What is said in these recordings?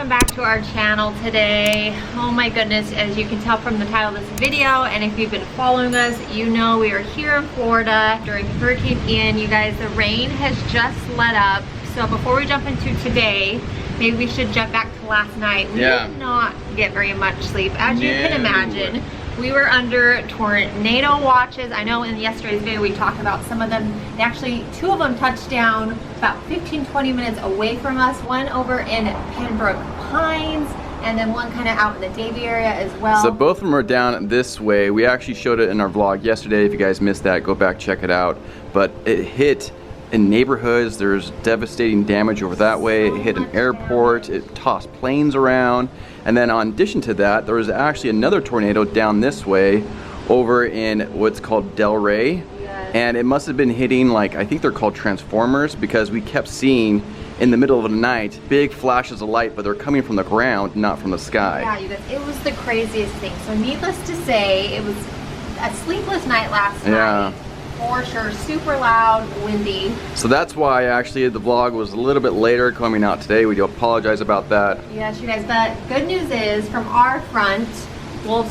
welcome back to our channel today. Oh my goodness, as you can tell from the title of this video, and if you've been following us, you know we are here in Florida during Hurricane Ian. You guys, the rain has just let up. So before we jump into today, maybe we should jump back to last night. We did not get very much sleep, as you can imagine. We were under tornado watches. I know in yesterday's video we talked about some of them. Actually, two of them touched down about 15-20 minutes away from us. One over in Pembroke Pines, and then one kind of out in the Davie area as well. So both of them are down this way. We actually showed it in our vlog yesterday. If you guys missed that, go back, check it out. But it hit in neighborhoods. There's devastating damage over that way. It hit an airport. It tossed planes around. And then in addition to that, there was actually another tornado down this way over in what's called Delray. Yes. And it must have been hitting, like, I think they're called transformers, because we kept seeing in the middle of the night big flashes of light, but they're coming from the ground, not from the sky. Yeah, you guys, it was the craziest thing. So needless to say, it was a sleepless night last night. For sure, super loud, windy. So that's why actually the vlog was a little bit later coming out today. We do apologize about that. Yes, you guys, but good news is from our front, we'll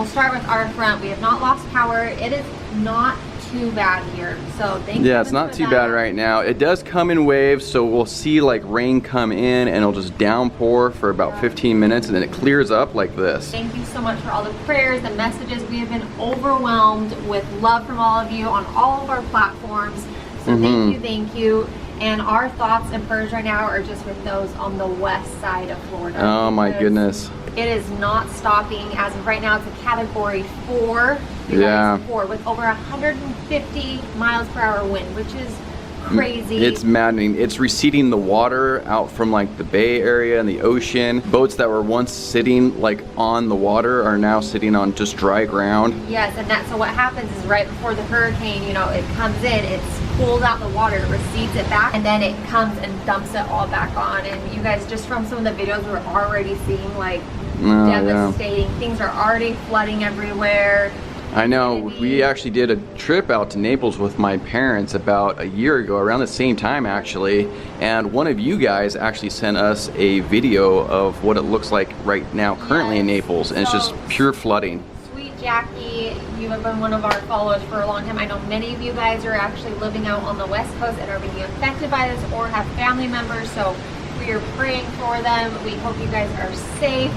start with our front. We have not lost power. It is not too bad here. So thank you. Yeah, it's not too bad right now. It does come in waves, so we'll see like rain come in and it'll just downpour for about 15 minutes and then it clears up like this. Thank you so much for all the prayers and messages. We have been overwhelmed with love from all of you on all of our platforms. So thank you. And our thoughts and prayers right now are just with those on the west side of Florida. Oh my goodness. It is not stopping. As of right now, it's a category 4. Yeah. 4 with over 150 miles per hour wind, which is crazy. It's maddening. It's receding the water out from like the bay area and the ocean. Boats that were once sitting like on the water are now sitting on just dry ground. Yes, and so what happens is right before the hurricane, you know, it comes in, it's pulls out the water, recedes it back, and then it comes and dumps it all back on. And you guys, just from some of the videos, we're already seeing like devastating. Things are already flooding everywhere. I know. We actually did a trip out to Naples with my parents about a year ago, around the same time actually, and one of you guys actually sent us a video of what it looks like right now currently in Naples, and it's just pure flooding. Sweet Jackie, you have been one of our followers for a long time. I know many of you guys are actually living out on the West Coast and are being affected by this or have family members, so we are praying for them. We hope you guys are safe,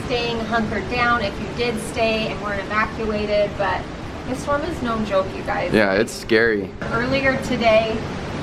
staying hunkered down if you did stay and weren't evacuated, but this storm is no joke, you guys. Yeah, it's scary. Earlier today,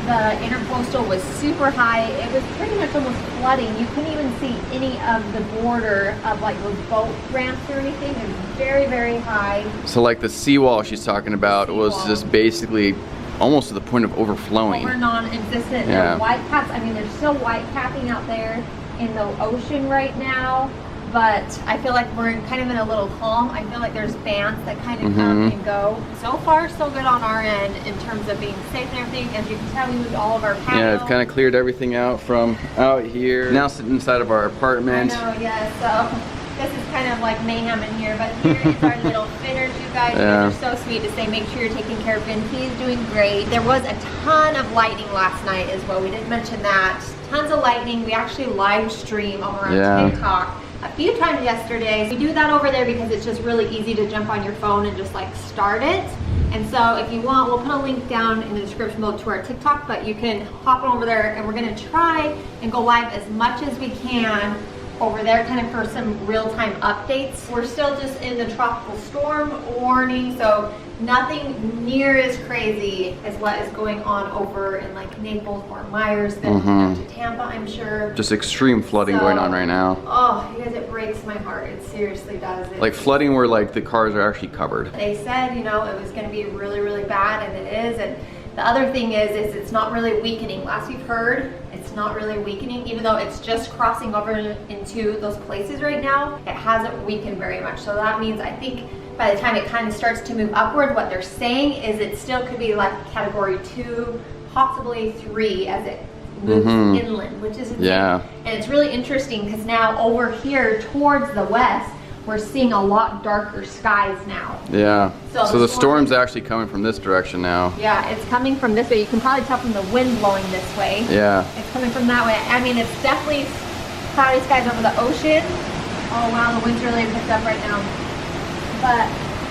the intercoastal was super high. It was pretty much almost flooding. You couldn't even see any of the border of like those boat ramps or anything. It was very, very high. So like the seawall she's talking about was just basically almost to the point of overflowing. Over non-existent. Yeah. White caps, I mean, there's still white capping out there in the ocean right now. But I feel like we're kind of in a little calm. I feel like there's bands that kind of come and go. So far, so good on our end in terms of being safe and everything. As you can tell, we moved all of our patio. Yeah, it's kind of cleared everything out from out here. Now sitting inside of our apartment. I know, yeah. So this is kind of like mayhem in here. But here is our little fitters, you guys. You guys are so sweet to say make sure you're taking care of him. He's doing great. There was a ton of lightning last night as well. We didn't mention that. Tons of lightning. We actually live stream over on TikTok a few times yesterday. We do that over there because it's just really easy to jump on your phone and just like start it. And so if you want, we'll put a link down in the description below to our TikTok, but you can hop on over there and we're gonna try and go live as much as we can over there kind of for some real-time updates. We're still just in the tropical storm warning, so nothing near as crazy as what is going on over in like Naples or Myers than up to Tampa, I'm sure. Just extreme flooding going on right now. Oh, you guys, it breaks my heart. It seriously does. Like flooding where like the cars are actually covered. They said, you know, it was going to be really, really bad, and it is. And the other thing is it's not really weakening. Last we've heard, it's not really weakening, even though it's just crossing over into those places right now. It hasn't weakened very much. So that means, I think, by the time it kind of starts to move upward, what they're saying is it still could be like category 2, possibly 3 as it moves inland, which is insane. And it's really interesting because now over here towards the west, we're seeing a lot darker skies now. So the storm's actually coming from this direction now. Yeah, it's coming from this way. You can probably tell from the wind blowing this way. Yeah. It's coming from that way. I mean, it's definitely cloudy skies over the ocean. Oh wow, the wind's really picked up right now. But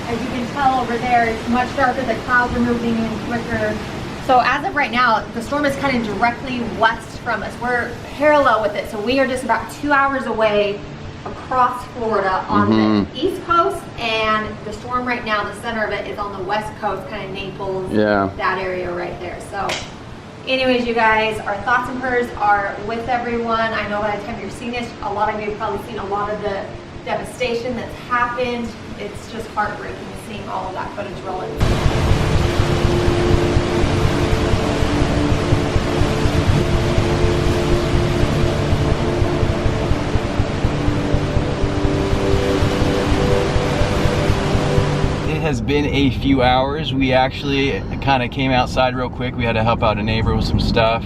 as you can tell over there, it's much darker. The clouds are moving in quicker. So as of right now, the storm is kind of directly west from us. We're parallel with it. So we are just about 2 hours away across Florida on the east coast, and the storm right now, the center of it is on the west coast, kind of Naples, that area right there. So anyways, you guys, our thoughts and prayers are with everyone. I know by the time you're seeing this, a lot of you have probably seen a lot of the devastation that's happened. It's just heartbreaking seeing all of that footage rolling. It has been a few hours. We actually kind of came outside real quick. We had to help out a neighbor with some stuff,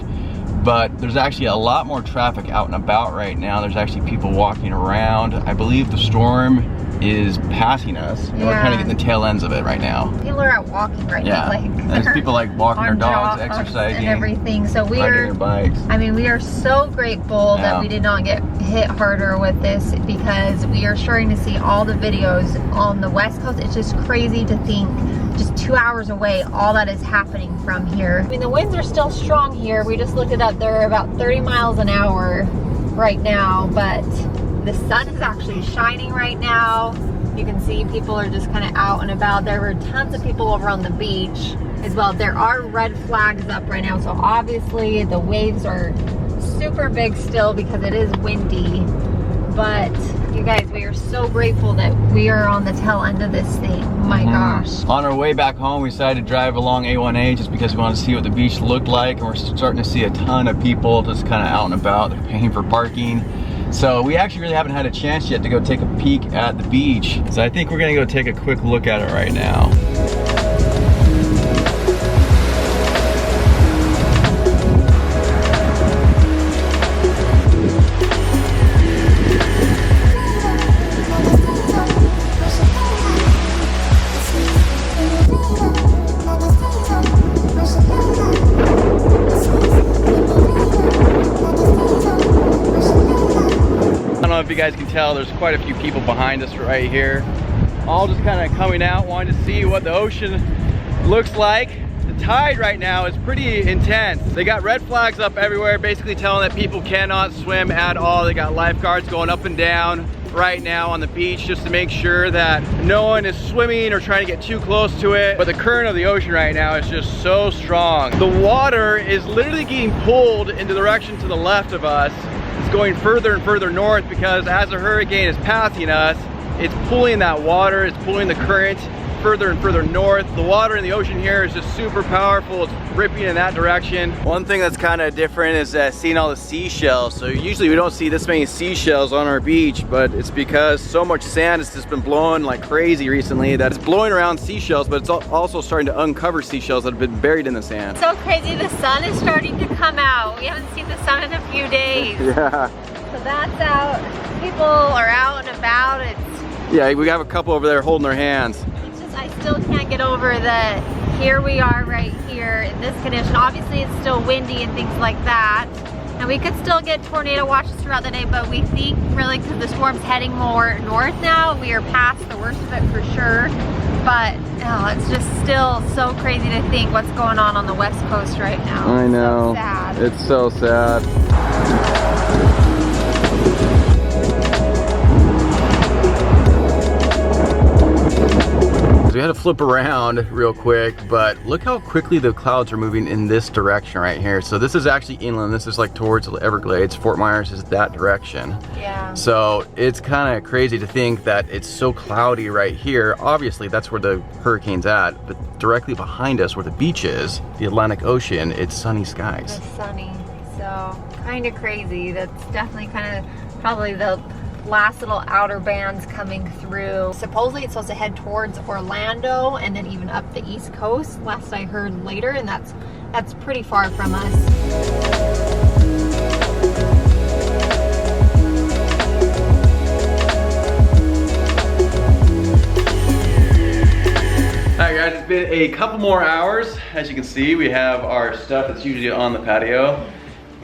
but there's actually a lot more traffic out and about right now. There's actually people walking around. I believe the storm is passing us, and we're kind of getting the tail ends of it right now. People are out walking right now. Like, there's people like walking their dogs, exercising, and everything. So we riding their bikes. I mean, we are so grateful that we did not get hit harder with this, because we are starting to see all the videos on the West Coast. It's just crazy to think, just 2 hours away, all that is happening from here. I mean, the winds are still strong here. We just looked it up. They're about 30 miles an hour right now, but the sun is actually shining right now. You can see people are just kind of out and about. There were tons of people over on the beach as well. There are red flags up right now, so obviously the waves are super big still because it is windy. But you guys, we are so grateful that we are on the tail end of this thing. Oh my gosh. On our way back home, we decided to drive along A1A just because we wanted to see what the beach looked like, and we're starting to see a ton of people just kind of out and about. They're paying for parking. So we actually really haven't had a chance yet to go take a peek at the beach. So I think we're gonna go take a quick look at it right now. If you guys can tell, there's quite a few people behind us right here, all just kind of coming out, wanting to see what the ocean looks like. The tide right now is pretty intense. They got red flags up everywhere, basically telling that people cannot swim at all. They got lifeguards going up and down right now on the beach just to make sure that no one is swimming or trying to get too close to it. But the current of the ocean right now is just so strong. The water is literally getting pulled in the direction to the left of us. It's going further and further north because as the hurricane is passing us, it's pulling that water, it's pulling the current further and further north. The water in the ocean here is just super powerful. It's ripping in that direction. One thing that's kind of different is seeing all the seashells. So usually we don't see this many seashells on our beach, but it's because so much sand has just been blowing like crazy recently that it's blowing around seashells, but it's also starting to uncover seashells that have been buried in the sand. So crazy, the sun is starting to come out. We haven't seen the sun in a few days. Yeah. So that's out. People are out and about. Yeah, we have a couple over there holding their hands. I still can't get over that here we are right here in this condition. Obviously it's still windy and things like that, and we could still get tornado watches throughout the day, but we think really because the storm's heading more north now, we are past the worst of it for sure. But oh, it's just still so crazy to think what's going on the West Coast right now. I know. So sad. It's so sad. We had to flip around real quick, but look how quickly the clouds are moving in this direction right here. So this is actually inland. This is like towards the Everglades. Fort Myers is that direction. Yeah. So it's kind of crazy to think that it's so cloudy right here. Obviously that's where the hurricane's at, but directly behind us where the beach is, the Atlantic Ocean, it's sunny skies. It's sunny, so kind of crazy. That's definitely kind of probably the last little outer bands coming through. Supposedly it's supposed to head towards Orlando and then even up the East Coast, last I heard later, and that's pretty far from us. Alright guys, it's been a couple more hours. As you can see, we have our stuff that's usually on the patio.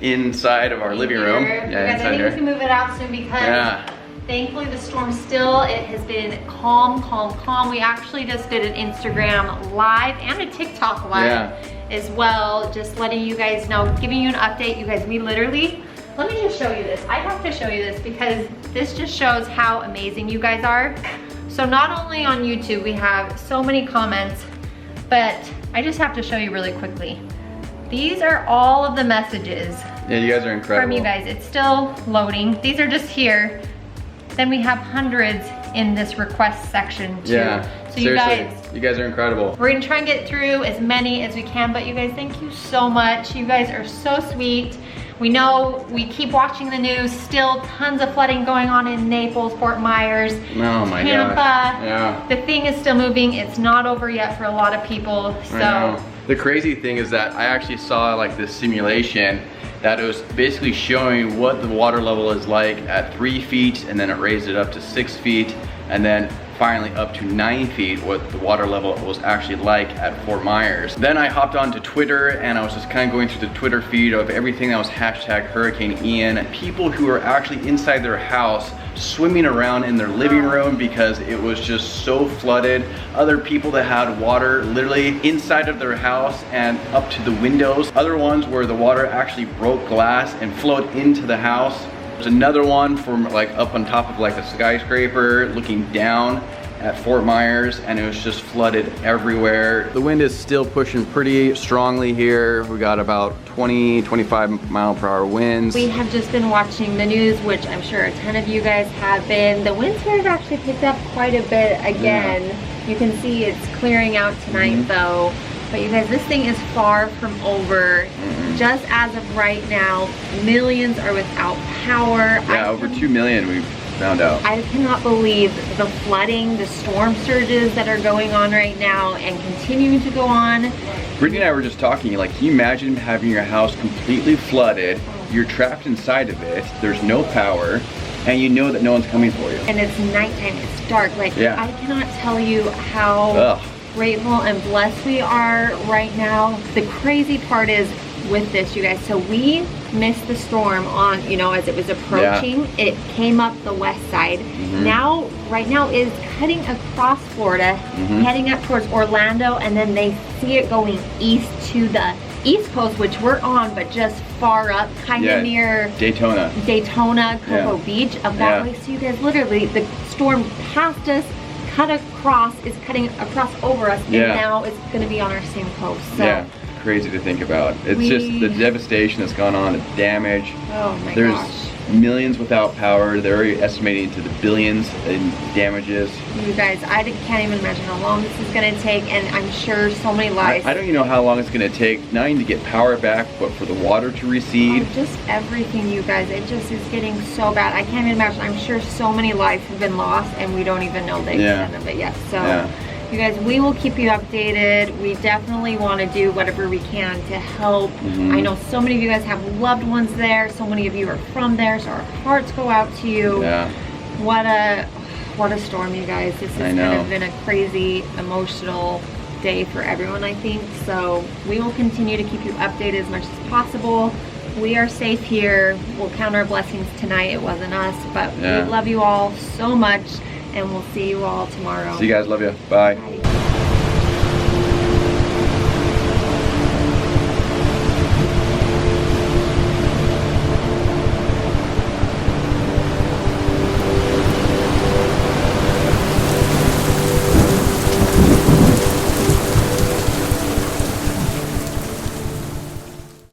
inside of our living room. Yeah, Yeah, I think we can move it out soon because thankfully the storm still, it has been calm. We actually just did an Instagram live and a TikTok live as well, just letting you guys know, giving you an update. You guys, we literally, let me just show you this. I have to show you this because this just shows how amazing you guys are. So not only on YouTube, we have so many comments, but I just have to show you really quickly. These are all of the messages. Yeah, you guys are incredible. From you guys. It's still loading. These are just here. Then we have hundreds in this request section too. Yeah, so seriously, you guys are incredible. We're gonna try and get through as many as we can, but you guys, thank you so much. You guys are so sweet. We know we keep watching the news, still tons of flooding going on in Naples, Fort Myers, Tampa. Yeah. The thing is still moving. It's not over yet for a lot of people, so. The crazy thing is that I actually saw like this simulation that it was basically showing what the water level is like at 3 feet, and then it raised it up to 6 feet, and then finally up to 9 feet, what the water level was actually like at Fort Myers. Then I hopped onto Twitter and I was just kind of going through the Twitter feed of everything that was hashtag Hurricane Ian. People who are actually inside their house swimming around in their living room because it was just so flooded. Other people that had water literally inside of their house and up to the windows. Other ones where the water actually broke glass and flowed into the house. There's another one from like up on top of like a skyscraper looking down at Fort Myers, and it was just flooded everywhere. The wind is still pushing pretty strongly here. We got about 20-25 mile per hour winds. We have just been watching the news, which I'm sure a ton of you guys have been. The winds here have actually picked up quite a bit again. Yeah. You can see it's clearing out tonight though. But you guys, this thing is far from over. Just as of right now, millions are without power. Yeah, over 2 million we've found out. I cannot believe the flooding, the storm surges that are going on right now and continuing to go on. Brittany and I were just talking, like, can you imagine having your house completely flooded, you're trapped inside of it, there's no power, and you know that no one's coming for you. And it's nighttime, it's dark. Like, I cannot tell you how grateful and blessed we are right now. The crazy part is with this, you guys, so we missed the storm on, you know, as it was approaching. It came up the west side. Now, right now is cutting across Florida, heading up towards Orlando, and then they see it going east to the east coast, which we're on, but just far up, kind of near Daytona, Cocoa Beach, up that way. So you guys, literally, the storm passed us, cut across, is cutting across over us, and now it's going to be on our same coast. So crazy to think about. It's just the devastation that's gone on, the damage. Oh my There's gosh. millions without power. They're already estimating to the billions in damages. You guys, I can't even imagine how long this is going to take, and I'm sure so many lives. I don't even know how long it's going to take, not even to get power back, but for the water to recede. Oh, just everything, you guys. It just is getting so bad. I can't even imagine. I'm sure so many lives have been lost, and we don't even know the extent of it yet. So. You guys, we will keep you updated. We definitely want to do whatever we can to help. I know so many of you guys have loved ones there. So many of you are from there, so our hearts go out to you. What a storm, you guys. This has kind of been a crazy, emotional day for everyone, I think. So we will continue to keep you updated as much as possible. We are safe here. We'll count our blessings tonight. It wasn't us, but we love you all so much. And we'll see you all tomorrow. See you guys. Love you. Bye. Bye.